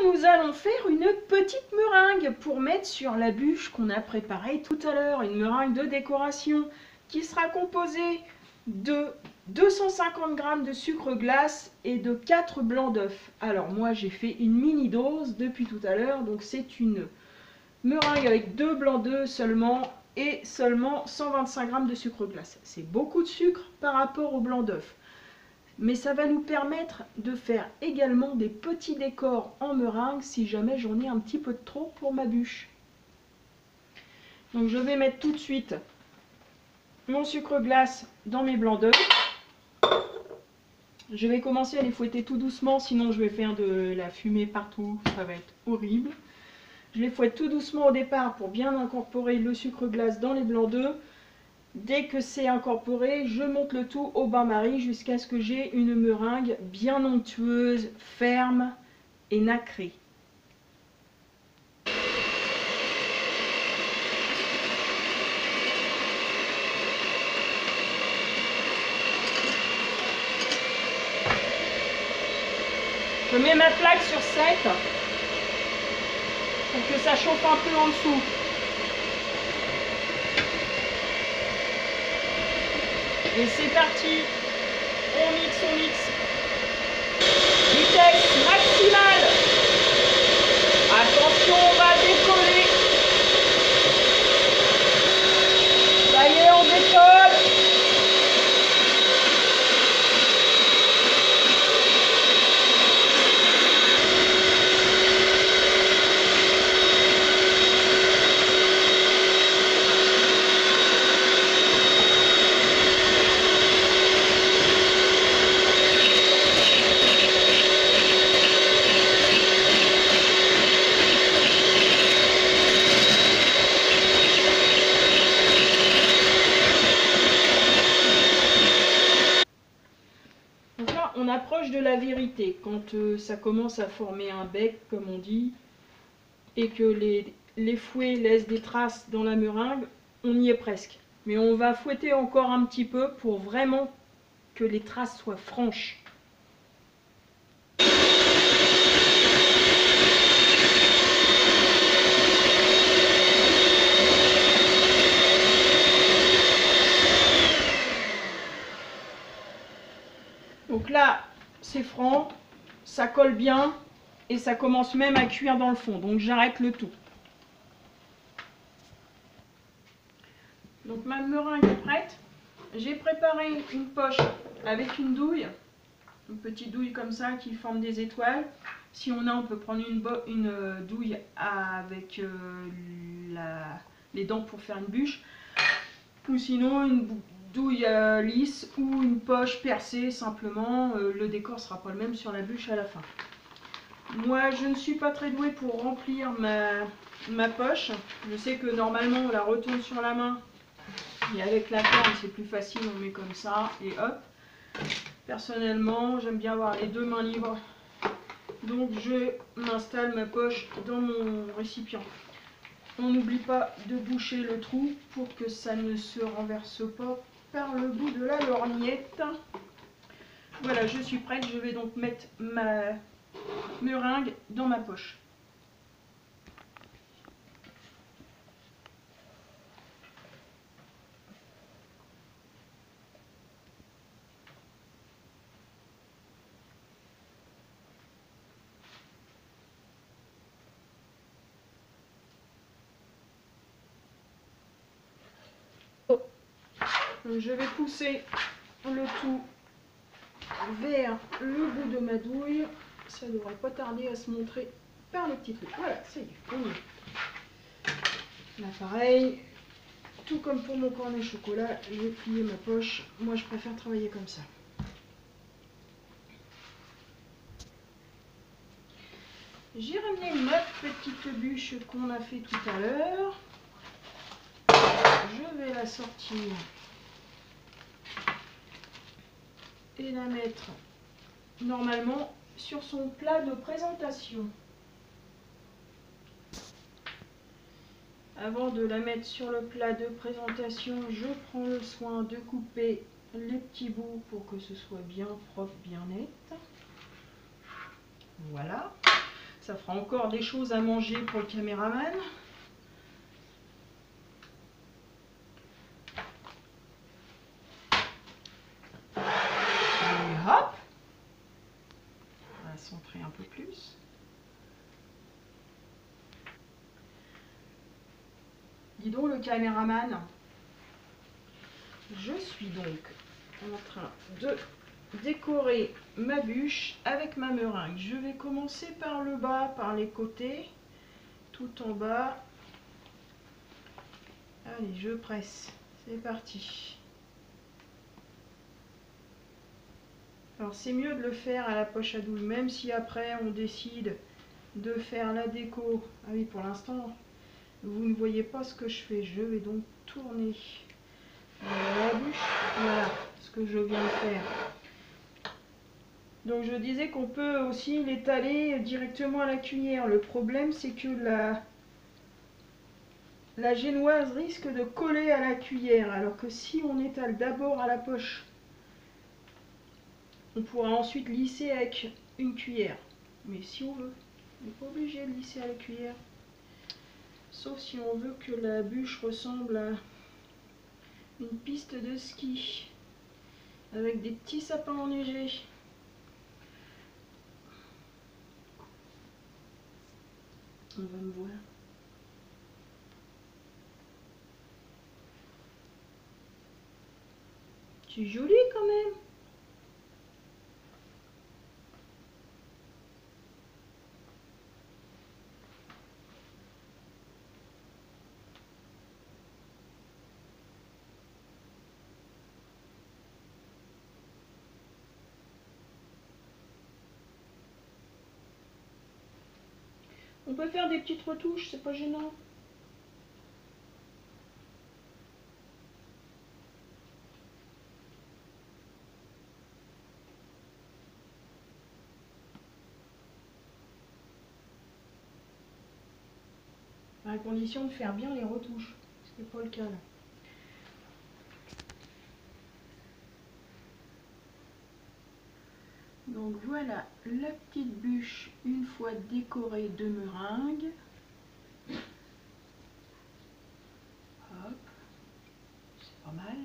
nous allons faire une petite meringue pour mettre sur la bûche qu'on a préparée tout à l'heure. Une meringue de décoration qui sera composée de 250 g de sucre glace et de 4 blancs d'œufs. Alors moi j'ai fait une mini dose depuis tout à l'heure, donc c'est une meringue avec 2 blancs d'œufs seulement et seulement 125 g de sucre glace. C'est beaucoup de sucre par rapport au blanc d'œuf. Mais ça va nous permettre de faire également des petits décors en meringue si jamais j'en ai un petit peu de trop pour ma bûche. Donc je vais mettre tout de suite mon sucre glace dans mes blancs d'œufs. Je vais commencer à les fouetter tout doucement, sinon je vais faire de la fumée partout, ça va être horrible. Je les fouette tout doucement au départ pour bien incorporer le sucre glace dans les blancs d'œufs. Dès que c'est incorporé, je monte le tout au bain-marie jusqu'à ce que j'ai une meringue bien onctueuse, ferme et nacrée. Je mets ma plaque sur 7 pour que ça chauffe un peu en dessous. Et c'est parti, on mixe. Vitesse maximale. Attention, on va décoller. Ça y est, on décolle. On approche de la vérité quand ça commence à former un bec comme on dit et que les fouets laissent des traces dans la meringue, on y est presque. Mais on va fouetter encore un petit peu pour vraiment que les traces soient franches. Donc là, c'est franc, ça colle bien et ça commence même à cuire dans le fond. Donc j'arrête le tout. Donc ma meringue est prête. J'ai préparé une poche avec une douille, une petite douille comme ça qui forme des étoiles. Si on a, on peut prendre une douille avec les dents pour faire une bûche. Ou sinon une douille lisse ou une poche percée simplement. Le décor sera pas le même sur la bûche à la fin. Moi je ne suis pas très douée pour remplir ma poche. Je sais que normalement on la retourne sur la main et avec la corne c'est plus facile, on met comme ça et hop. Personnellement j'aime bien avoir les deux mains libres, donc je m'installe ma poche dans mon récipient. On n'oublie pas de boucher le trou pour que ça ne se renverse pas par le bout de la lorgnette. Voilà, je suis prête, je vais donc mettre ma meringue dans ma poche. Je vais pousser le tout vers le bout de ma douille. Ça ne devrait pas tarder à se montrer par les petits trous. Voilà, ça y est, on y est. Là pareil, tout comme pour mon cornet chocolat, je vais plier ma poche. Moi je préfère travailler comme ça. J'ai ramené ma petite bûche qu'on a fait tout à l'heure. Je vais la sortir et la mettre normalement sur son plat de présentation. Avant de la mettre sur le plat de présentation, je prends le soin de couper les petits bouts pour que ce soit bien propre, bien net. Voilà. Ça fera encore des choses à manger pour le caméraman. Et hop, on va centrer un peu plus. Dis donc le caméraman, je suis donc en train de décorer ma bûche avec ma meringue. Je vais commencer par le bas, par les côtés, tout en bas. Allez, je presse, c'est parti. Alors c'est mieux de le faire à la poche à douille, même si après on décide de faire la déco. Ah oui, pour l'instant, vous ne voyez pas ce que je fais. Je vais donc tourner la bûche. Voilà ce que je viens de faire. Donc je disais qu'on peut aussi l'étaler directement à la cuillère. Le problème c'est que la génoise risque de coller à la cuillère, alors que si on étale d'abord à la poche, on pourra ensuite lisser avec une cuillère. Mais si on veut, on n'est pas obligé de lisser à la cuillère. Sauf si on veut que la bûche ressemble à une piste de ski avec des petits sapins enneigés. On va me voir. C'est joli quand même. On peut faire des petites retouches, c'est pas gênant. À condition de faire bien les retouches, ce qui n'est pas le cas là. Donc voilà la petite bûche une fois décorée de meringue. Hop, c'est pas mal.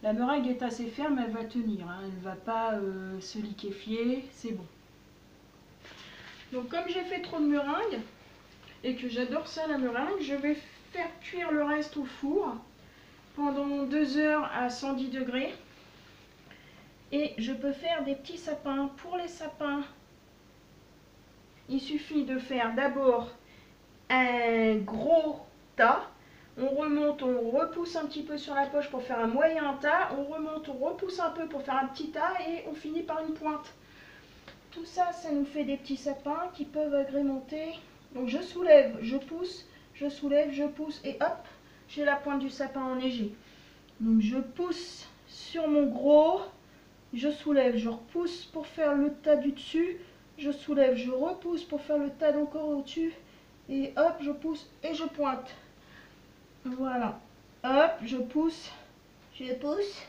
La meringue est assez ferme, elle va tenir, hein. Elle ne va pas se liquéfier, c'est bon. Donc comme j'ai fait trop de meringue et que j'adore ça la meringue, je vais faire cuire le reste au four pendant 2 heures à 110 degrés. Et je peux faire des petits sapins. Pour les sapins, il suffit de faire d'abord un gros tas. On remonte, on repousse un petit peu sur la poche pour faire un moyen tas. On remonte, on repousse un peu pour faire un petit tas et on finit par une pointe. Tout ça, ça nous fait des petits sapins qui peuvent agrémenter. Donc je soulève, je pousse, je soulève, je pousse et hop, j'ai la pointe du sapin enneigé. Donc je pousse sur mon gros. Je soulève, je repousse pour faire le tas du dessus, je soulève, je repousse pour faire le tas d'encore au-dessus, et hop, je pousse et je pointe. Voilà, hop, je pousse, et je pousse,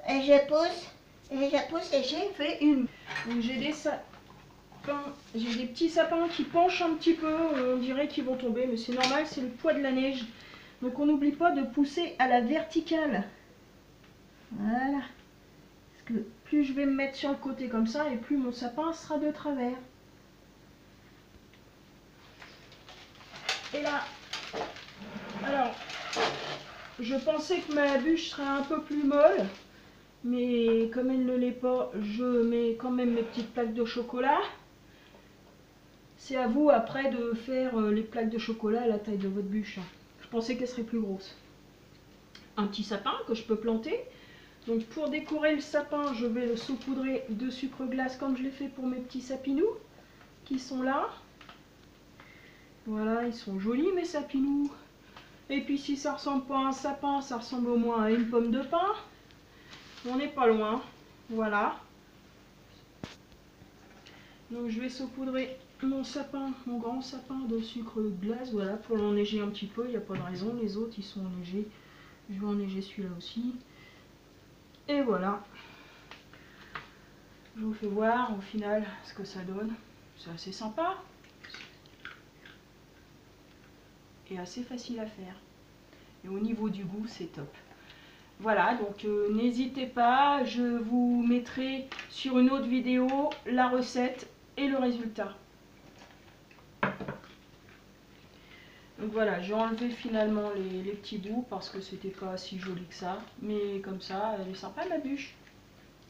et je pousse, et j'ai fait une. Donc j'ai des sapins, j'ai des petits sapins qui penchent un petit peu, on dirait qu'ils vont tomber, mais c'est normal, c'est le poids de la neige. Donc on n'oublie pas de pousser à la verticale. Voilà. Que plus je vais me mettre sur le côté comme ça et plus mon sapin sera de travers. Et là, alors, je pensais que ma bûche serait un peu plus molle, mais comme elle ne l'est pas, je mets quand même mes petites plaques de chocolat. C'est à vous après de faire les plaques de chocolat à la taille de votre bûche. Je pensais qu'elle serait plus grosse. Un petit sapin que je peux planter. Donc pour décorer le sapin, je vais le saupoudrer de sucre glace comme je l'ai fait pour mes petits sapinous qui sont là. Voilà, ils sont jolis mes sapinous. Et puis si ça ressemble pas à un sapin, ça ressemble au moins à une pomme de pin. On n'est pas loin. Voilà. Donc je vais saupoudrer mon sapin, mon grand sapin de sucre glace. Voilà, pour l'enneiger un petit peu, il n'y a pas de raison. Les autres ils sont enneigés. Je vais enneiger celui-là aussi. Et voilà. Je vous fais voir au final ce que ça donne. C'est assez sympa. et assez facile à faire. Et au niveau du goût, c'est top. Voilà, donc n'hésitez pas, je vous mettrai sur une autre vidéo la recette et le résultat. Donc voilà, j'ai enlevé finalement les petits bouts parce que c'était pas si joli que ça. Mais comme ça, elle est sympa ma bûche.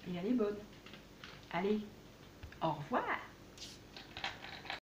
Et elle est bonne. Allez, au revoir!